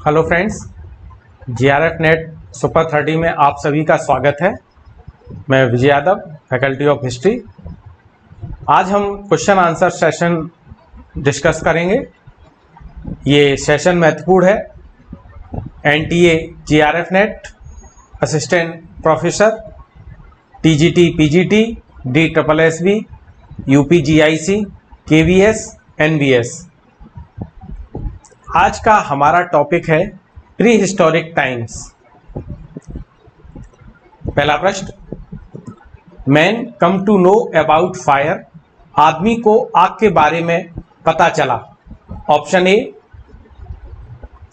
Hello friends, GRF net super 30 में आप सभी का स्वागत है। मैं Vijay Yadav, faculty of history. आज हम क्वेश्चन आंसर सेशन डिस्कस करेंगे। ये सेशन महत्वपूर्ण है। NTA JRF NET, assistant professor, TGT PGT, DSSB, UPGIC, KVS, NVS. आज का हमारा टॉपिक है प्री हिस्टोरिक टाइम्स। पहला प्रश्न, man come to know about fire. आदमी को आग के बारे में पता चला। ऑप्शन ए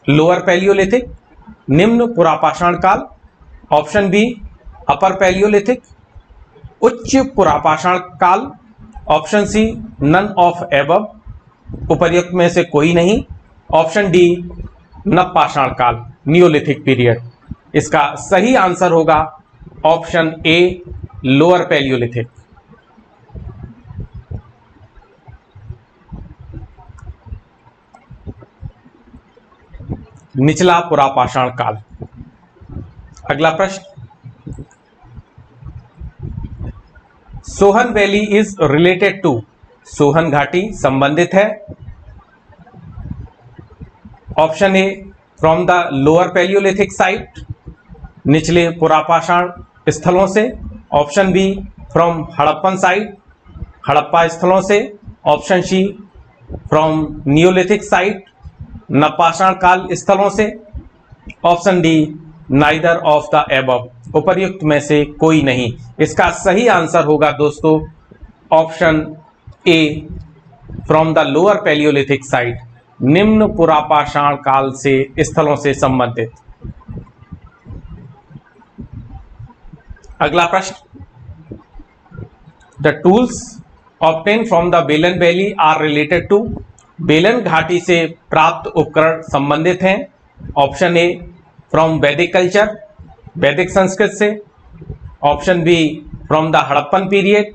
लोअर पैलियोलिथिक, निम्न पुरापाषाण काल। ऑप्शन बी अपर पैलियोलिथिक, उच्च पुरापाषाण काल। Option C none of above, उपर्युक्त में से कोई नहीं। ऑप्शन डी नवपाषाण काल, नियोलिथिक पीरियड। इसका सही आंसर होगा ऑप्शन ए लोअर पैलियोलिथिक। निचला पुरापाषाण काल। अगला प्रश्न, Sohan valley is related to. Sohan घाटी संबंधित है। Option A from the lower palaeolithic site, निचले पुरापाषाण स्थलों से। Option B from Harappan site, Harappa स्थलों से। Option C from neolithic site, नवपाषाण काल स्थलों से। Option D neither of the above, उपर्युक्त में से कोई नहीं। इसका सही आंसर होगा दोस्तों option A from the lower palaeolithic site, निम्न पुरापाषाण काल से स्थलों से संबंधित। अगला प्रश्न, the tools obtain from the Belan valley are related to. Belan घाटी से प्राप्त उपकरण संबंधित हैं। Option A from Vedic culture, वैदिक संस्कृत से। Option B from the Harappan period,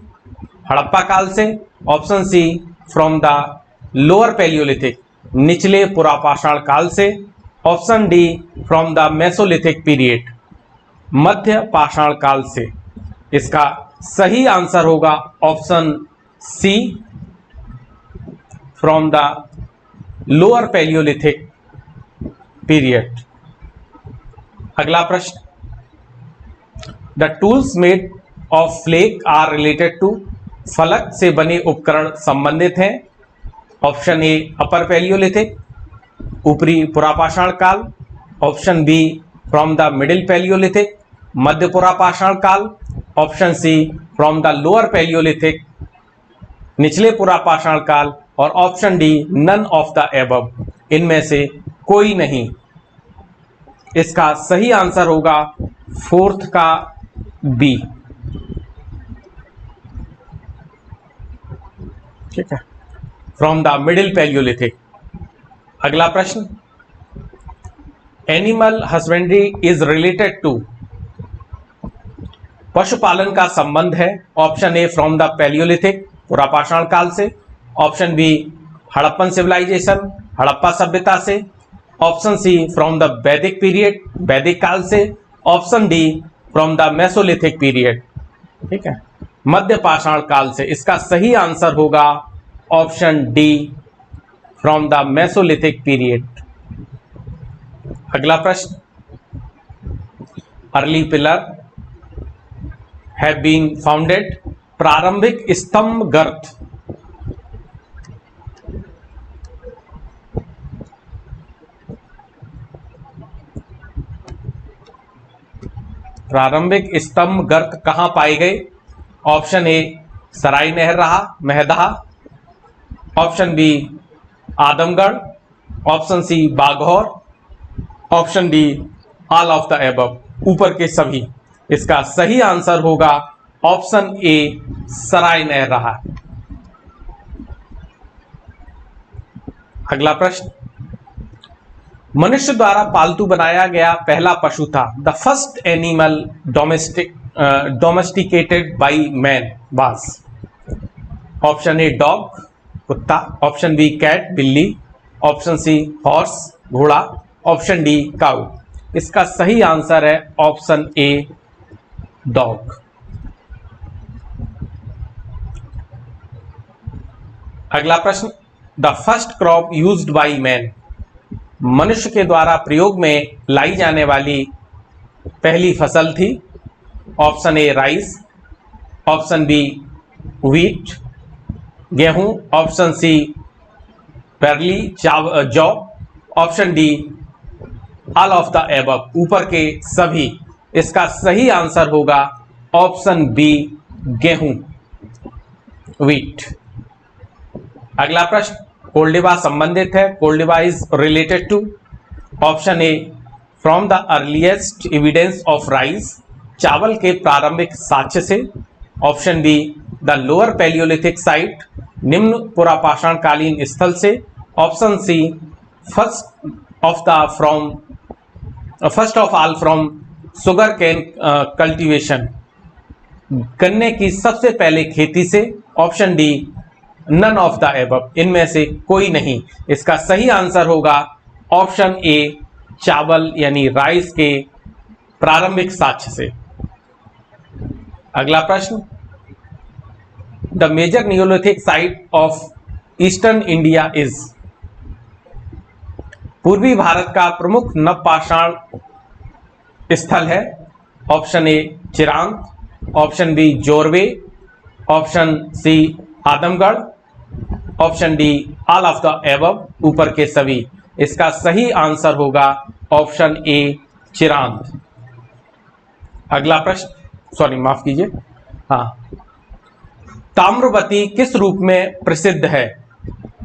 Harappa काल से। Option C from the lower palaeolithic, निचले पुरापाषाण काल से। Option D from the mesolithic period, मध्य पाषाण काल से। इसका सही आंसर होगा option C from the lower palaeolithic period. अगला प्रश्न, the tools made of flake are related to. फलक से बने उपकरण संबंधित हैं। ऑप्शन ए अपर पैलियोलिथिक, ऊपरी पुरापाषाण काल। Option B from the middle palaeolithic, मध्य पुरापाषाण काल। Option C from the lower palaeolithic, निचले पुरापाषाण काल। और option D none of the above, इनमें से कोई नहीं। इसका सही आंसर होगा फोर्थ का बी। ठीक है, फ्रॉम द मिडिल पैलियोलिथिक। अगला प्रश्न, animal husbandry is related to. पशुपालन का संबंध है। Option A from the palaeolithic, पुरापाषाण काल से। Option B Harappan civilisation, Harappa सभ्यता से। Option C from the Vedic period, वैदिक काल से। Option D from the mesolithic period, ठीक है, मध्य पाषाण काल से। इसका सही आंसर होगा option D from the mesolithic period. अगला प्रश्न, early pillar have been founded. प्रारंभिक स्तंभ गर्त। प्रारंभिक स्तंभ गर्त कहां पाए गए। Option A Sarai Nahar Rai, Mahadaha. Option B Adamgarh. Option C Baghor. Option D all of the above, ऊपर के सभी। इसका सही आंसर होगा ऑप्शन ए सराय नहर रहा। अगला प्रश्न, मनुष्य द्वारा पालतू बनाया गया पहला पशु था। The first animal domesticated by man was. Option a dog, कुत्ता। ऑप्शन बी कैट, बिल्ली। ऑप्शन सी हॉर्स, घोड़ा। Option D cow. इसका सही आंसर है ऑप्शन ए डॉग। अगला प्रश्न, the first crop used by man, मनुष्य के द्वारा प्रयोग में लाई जाने वाली पहली फसल थी। Option A rice, option B wheat गेहूं, ऑप्शन सी बैरली जौ, option D all of the above, ऊपर के सभी। इसका सही आंसर होगा ऑप्शन बी गेहूं, व्हीट। अगला प्रश्न, कोल्डिबा संबंधित है। Koldihwa is related to, option A from the earliest evidence of rice, चावल के प्रारंभिक साक्ष्य से। Option B the lower palaeolithic site, निम्न पुरापाषाणकालीन स्थल से। Option C first of all from sugarcane cultivation, गन्ने की सबसे पहले खेती से। Option D none of the above, इनमें से कोई नहीं। इसका सही आंसर होगा ऑप्शन ए चावल यानी राइस के प्रारंभिक साक्ष्य से। अगला प्रश्न, the major neolithic site of eastern India is, पूर्वी भारत का प्रमुख नवपाषाण स्थल है। Option A Chirand, option B Jorwe, option C Adamgarh, option D all of the above, ऊपर के सभी। इसका सही आंसर होगा ऑप्शन ए चिरांग। अगला प्रश्न, सॉरी माफ कीजिए, हाँ, ताम्रवती किस रूप में प्रसिद्ध है?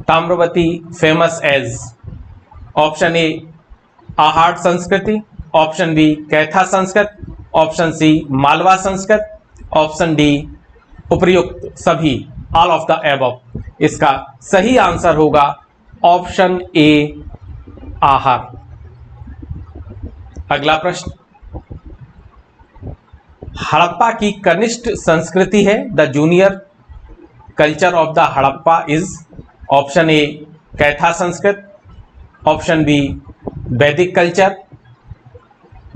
Tamravati famous as, option A Ahar संस्कृति, ऑप्शन बी कैथा संस्कृत, ऑप्शन सी मालवा संस्कृत, ऑप्शन डी उपर्युक्त सभी, ऑल ऑफ द एबव। इसका सही आंसर होगा ऑप्शन ए आहार। अगला प्रश्न, हड़प्पा की कनिष्ठ संस्कृति है। The junior culture of the Harappa is, option A Kayatha संस्कृत, ऑप्शन बी वैदिक कल्चर,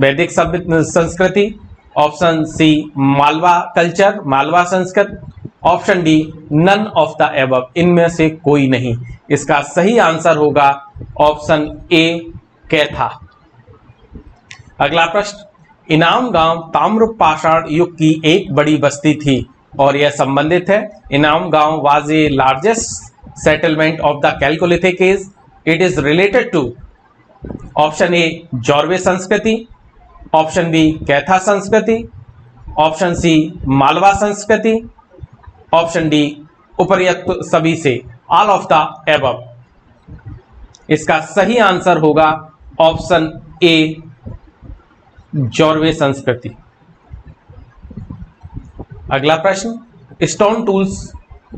वैदिक संस्कृति, option C Malwa culture, Malwa संस्कृत, option D none of the above, इनमें से कोई नहीं। इसका सही आंसर होगा ऑप्शन ए कैथा। अगला प्रश्न, इनाम गांव ताम्रपाषाण युग की एक बड़ी बस्ती थी और यह संबंधित है। Inamgaon was a largest settlement of the chalcolithic age. It is related to, option A Jorwe संस्कृति, ऑप्शन बी कैथा संस्कृति, ऑप्शन सी मालवा संस्कृति, ऑप्शन डी उपर्युक्त सभी से, ऑल ऑफ द एबव। इसका सही आंसर होगा ऑप्शन ए जॉर्वे संस्कृति। अगला प्रश्न, स्टोन टूल्स,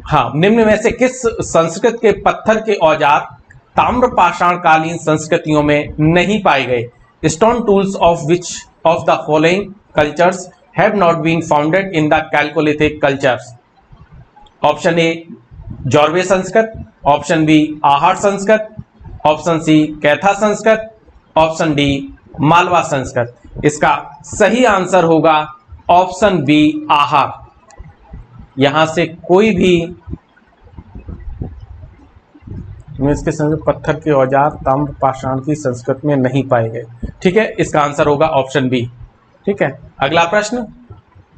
हाँ, निम्न में से किस संस्कृत के पत्थर के औजार ताम्रपाषाण कालीन संस्कृतियों में नहीं पाए गए? Stone tools of which of the following cultures have not been founded in the chalcolithic cultures? Option A Jorwe संस्कृत, ऑप्शन बी आहार संस्कृत, ऑप्शन सी कैथा संस्कृत, ऑप्शन डी मालवा संस्कृत। इसका सही आंसर होगा ऑप्शन बी आहार। यहां से कोई भी इसके संस्कृत पत्थर के औजार ताम्रपाषाण की संस्कृत में नहीं पाए गए। ठीक है, इसका आंसर होगा ऑप्शन बी। ठीक है, अगला प्रश्न,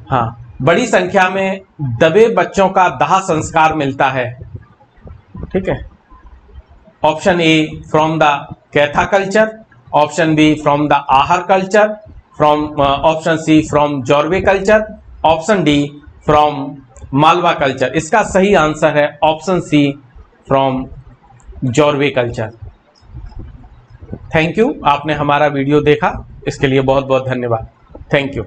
हाँ, बड़ी संख्या में दबे बच्चों का दाह संस्कार मिलता है। ठीक है, option A from the Kayatha culture, option B from the Ahar culture, option C from Jorwe culture, option D from Malwa culture. इसका सही आंसर है option C from Jorwe culture. Thank you, आपने हमारा वीडियो देखा, इसके लिए बहुत बहुत धन्यवाद। Thank you.